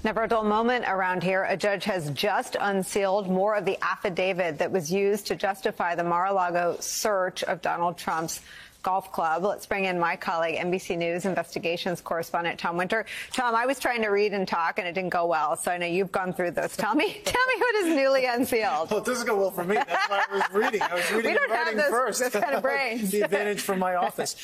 Never a dull moment around here. A judge has just unsealed more of the affidavit that was used to justify the Mar-a-Lago search of Donald Trump's golf club. Let's bring in my colleague, NBC News investigations correspondent Tom Winter. Tom, I was trying to read and talk, and it didn't go well, so I know you've gone through this. Tell me what is newly unsealed. Well, it doesn't go well for me. That's why I was reading. I was reading and writing first. This kind of brains. The advantage from my office.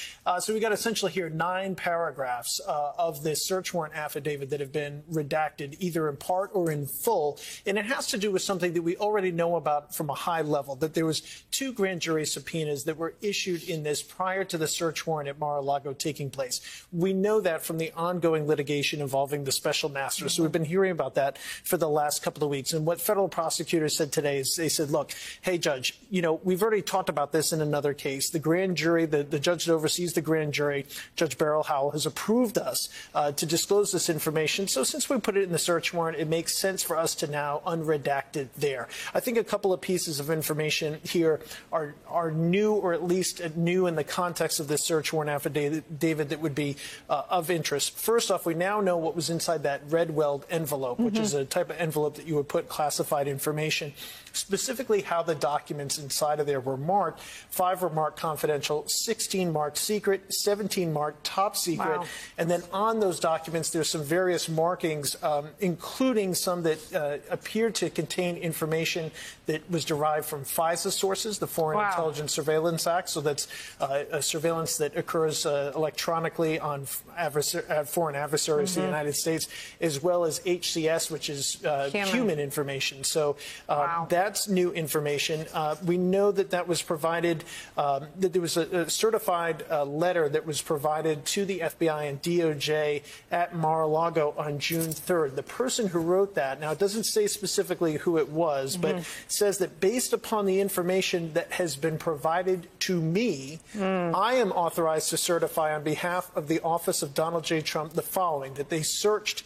So we got essentially here 9 paragraphs of this search warrant affidavit that have been redacted, either in part or in full, and it has to do with something that we already know about from a high level, that there was 2 grand jury subpoenas that were issued in this prior to the search warrant at Mar-a-Lago taking place. We know that from the ongoing litigation involving the special master. So we've been hearing about that for the last couple of weeks. And what federal prosecutors said today is they said, look, hey, Judge, we've already talked about this in another case. The grand jury, the judge that oversees the grand jury, Judge Beryl Howell, has approved us to disclose this information. So since we put it in the search warrant, it makes sense for us to now unredact it there. I think a couple of pieces of information here are new, or at least new in the context of this search warrant affidavit that would be of interest. First off, we now know what was inside that red-weld envelope, which is a type of envelope that you would put classified information. Specifically how the documents inside of there were marked. 5 were marked confidential, 16 marked secret, 17 marked top secret. Wow. And then on those documents, there's some various markings, including some that appear to contain information that was derived from FISA sources, the Foreign Intelligence Surveillance Act. So that's a surveillance that occurs electronically on foreign adversaries to the United States, as well as HCS, which is human information. So that's new information. We know that was provided, that there was a certified letter that was provided to the FBI and DOJ at Mar-a-Lago on June 3rd. The person who wrote that, now it doesn't say specifically who it was, but says that based upon the information that has been provided to me, I am authorized to certify on behalf of the office of Donald J. Trump the following: that they searched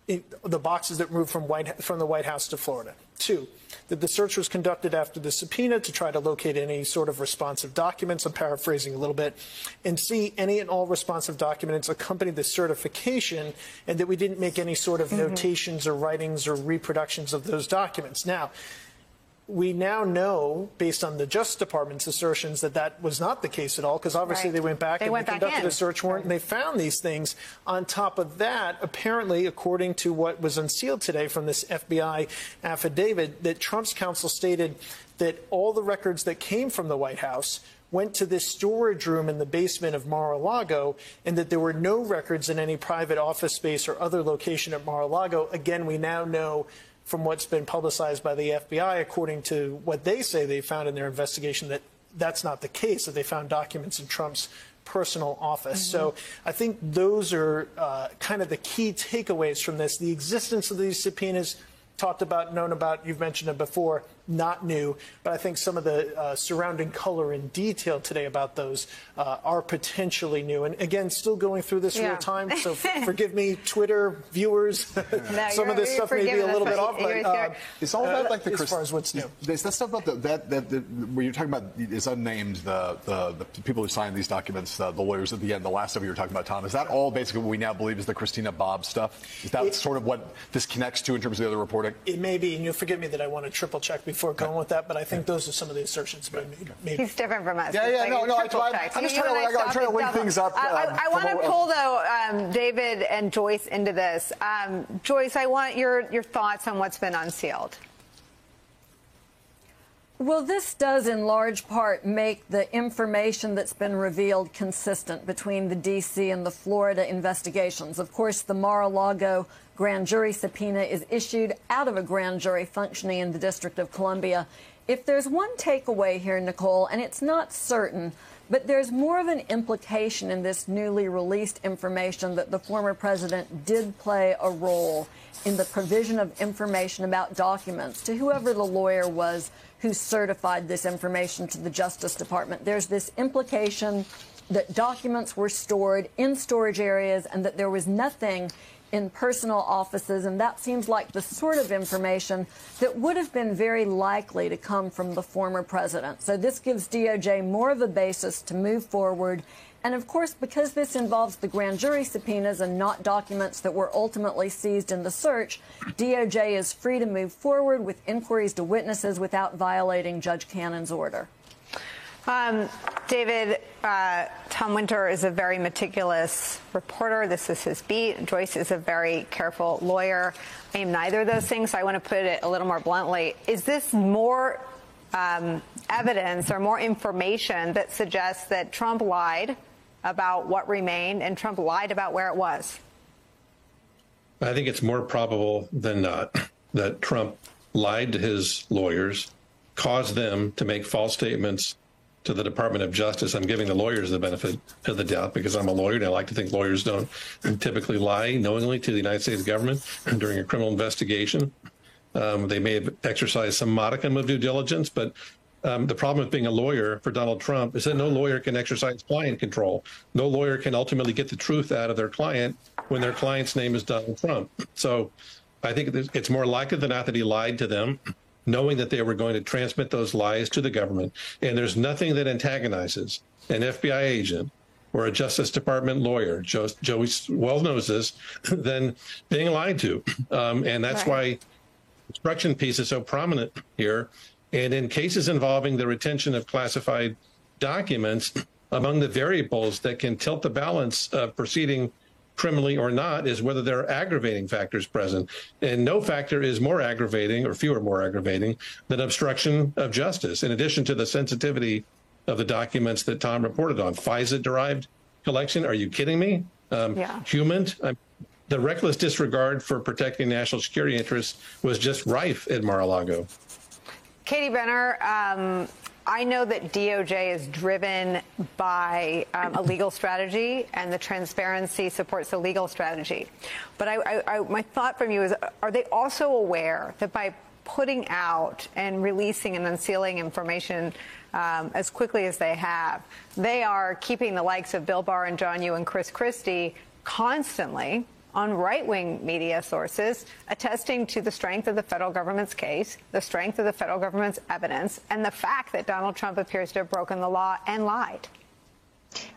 the boxes that moved from the White House to Florida. 2, that the search was conducted after the subpoena to try to locate any sort of responsive documents. I'm paraphrasing a little bit. And C, any and all responsive documents accompanied the certification, and that we didn't make any sort of notations or writings or reproductions of those documents. Now, we now know, based on the Justice Department's assertions, that was not the case at all, because obviously they went back and conducted a search warrant and they found these things. On top of that, apparently, according to what was unsealed today from this FBI affidavit, that Trump's counsel stated that all the records that came from the White House went to this storage room in the basement of Mar-a-Lago, and that there were no records in any private office space or other location at Mar-a-Lago. Again, we now know from what's been publicized by the FBI, according to what they say they found in their investigation, that that's not the case, that they found documents in Trump's personal office. So I think those are kind of the key takeaways from this. The existence of these subpoenas, talked about, known about, you've mentioned it before, not new, but I think some of the surrounding color and detail today about those are potentially new. And again, still going through this real time, so forgive me, Twitter viewers. No, some of this stuff may be a little bit off, but it's all about like the as far as what's new. There's that stuff about where you're talking about is unnamed, the people who signed these documents, the lawyers at the end, the last stuff you were talking about, Tom. Is that all basically what we now believe is the Christina Bobb stuff? Is that sort of what this connects to in terms of the other reporting? It may be, and you'll forgive me that I want to triple check before going with that, but I think those are some of the assertions that made. He's different from us. No, I'm just trying to link things up. I want to pull, though, David and Joyce into this. Joyce, I want your thoughts on what's been unsealed. Well, this does in large part make the information that's been revealed consistent between the D.C. and the Florida investigations. Of course, the Mar-a-Lago grand jury subpoena is issued out of a grand jury functioning in the District of Columbia. If there's one takeaway here, Nicole, and it's not certain, but there's more of an implication in this newly released information that the former president did play a role in the provision of information about documents to whoever the lawyer was who certified this information to the Justice Department. There's this implication that documents were stored in storage areas and that there was nothing in personal offices, and that seems like the sort of information that would have been very likely to come from the former president. So this gives DOJ more of a basis to move forward And of course, because this involves the grand jury subpoenas and not documents that were ultimately seized in the search, DOJ is free to move forward with inquiries to witnesses without violating Judge Cannon's order. David, Tom Winter is a very meticulous reporter. This is his beat. Joyce is a very careful lawyer. I am neither of those things, so I want to put it a little more bluntly. Is this more evidence or more information that suggests that Trump lied about what remained and Trump lied about where it was? I think it's more probable than not that Trump lied to his lawyers, caused them to make false statements to the Department of Justice. I'm giving the lawyers the benefit of the doubt because I'm a lawyer and I like to think lawyers don't typically lie knowingly to the United States government during a criminal investigation. They may have exercised some modicum of due diligence, but the problem with being a lawyer for Donald Trump is that no lawyer can exercise client control. No lawyer can ultimately get the truth out of their client when their client's name is Donald Trump. So I think it's more likely than not that he lied to them, knowing that they were going to transmit those lies to the government. And there's nothing that antagonizes an FBI agent or a Justice Department lawyer, Joey well knows this, than being lied to. And that's why the obstruction piece is so prominent here. And in cases involving the retention of classified documents, among the variables that can tilt the balance of proceeding criminally or not is whether there are aggravating factors present. And no factor is more aggravating or fewer more aggravating than obstruction of justice, in addition to the sensitivity of the documents that Tom reported on. FISA-derived collection? Are you kidding me? Human? The reckless disregard for protecting national security interests was just rife at Mar-a-Lago. Katie Benner, I know that DOJ is driven by a legal strategy, and the transparency supports the legal strategy. But my thought from you is, are they also aware that by putting out and releasing and unsealing information as quickly as they have, they are keeping the likes of Bill Barr and John Yoo and Chris Christie constantly on right-wing media sources attesting to the strength of the federal government's case, the strength of the federal government's evidence, and the fact that Donald Trump appears to have broken the law and lied?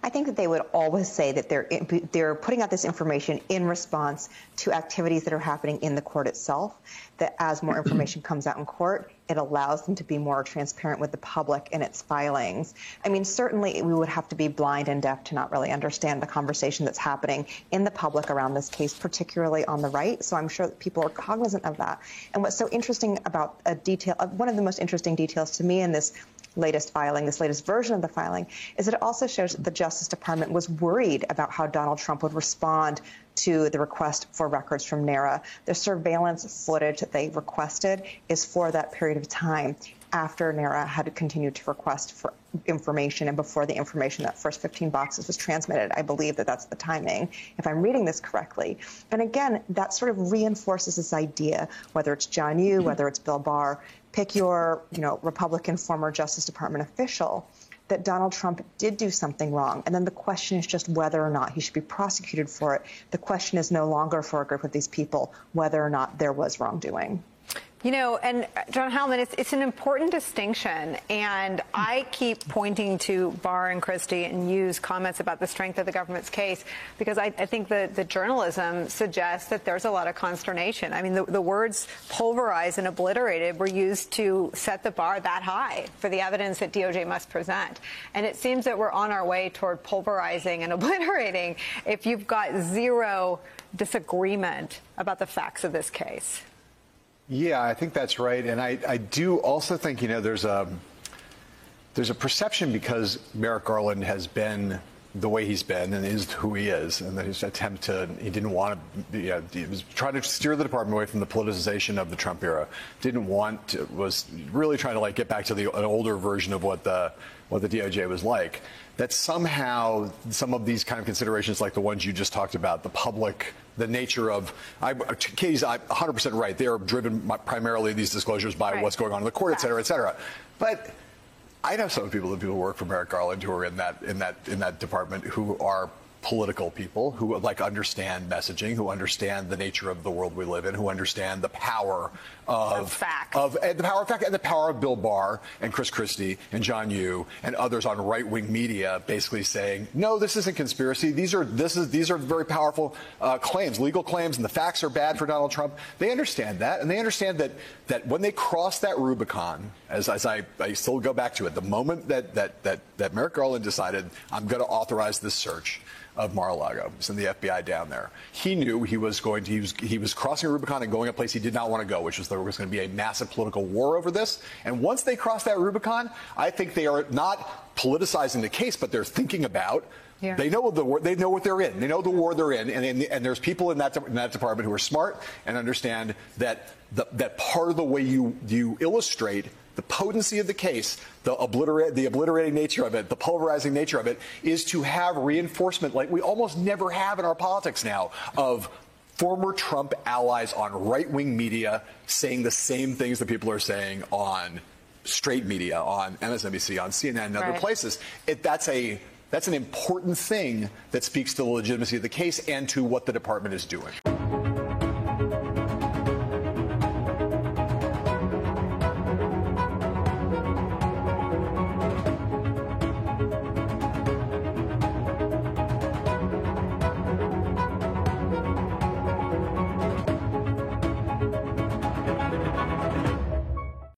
I think that they would always say that they're putting out this information in response to activities that are happening in the court itself, that as more information comes out in court, it allows them to be more transparent with the public in its filings. I mean, certainly we would have to be blind and deaf to not really understand the conversation that's happening in the public around this case, particularly on the right. So I'm sure that people are cognizant of that. And what's so interesting about one of the most interesting details to me in this latest filing, this latest version of the filing, is that it also shows that the Justice Department was worried about how Donald Trump would respond to the request for records from NARA. The surveillance footage that they requested is for that period of time after NARA had continued to request for information and before the information, that first 15 boxes, was transmitted. I believe that that's the timing, if I'm reading this correctly. And again, that sort of reinforces this idea, whether it's John Yoo, whether it's Bill Barr, pick your, Republican former Justice Department official, that Donald Trump did do something wrong. And then the question is just whether or not he should be prosecuted for it. The question is no longer for a group of these people whether or not there was wrongdoing. And John Heilemann, it's an important distinction, and I keep pointing to Barr and Christie and Yoo's comments about the strength of the government's case because I think the journalism suggests that there's a lot of consternation. I mean, the words pulverized and obliterated were used to set the bar that high for the evidence that DOJ must present. And it seems that we're on our way toward pulverizing and obliterating if you've got zero disagreement about the facts of this case. Yeah, I think that's right. And I do also think, there's a perception because Merrick Garland has been the way he's been and is who he is, and that his attempt he didn't want to, he was trying to steer the department away from the politicization of the Trump era. Was really trying to get back to an older version of what the DOJ was like. That somehow some of these kind of considerations, like the ones you just talked about, the public, the nature of, Katie's 100% right. They are driven primarily, these disclosures, by what's going on in the court, et cetera, et cetera. But I know some people who work for Merrick Garland who are in that department who are political people who understand messaging, who understand the nature of the world we live in, who understand the power of fact, and the power of Bill Barr and Chris Christie and John Yoo and others on right-wing media, basically saying, no, this isn't conspiracy. These are very powerful claims, legal claims, and the facts are bad for Donald Trump. They understand that, and they understand that when they cross that Rubicon, as I still go back to it, the moment that Merrick Garland decided, I'm going to authorize this search of Mar-a-Lago, send the FBI down there, he knew he was crossing Rubicon and going a place he did not want to go, which was there was going to be a massive political war over this. And once they cross that Rubicon, I think they are not politicizing the case, but they're thinking about. Yeah. They know the war. They know what they're in. They know the war they're in, and there's people in that department who are smart and understand that that part of the way you illustrate the potency of the case, the obliterating nature of it, the pulverizing nature of it, is to have reinforcement like we almost never have in our politics now of former Trump allies on right-wing media saying the same things that people are saying on straight media, on MSNBC, on CNN, and other places. That's an important thing that speaks to the legitimacy of the case and to what the department is doing.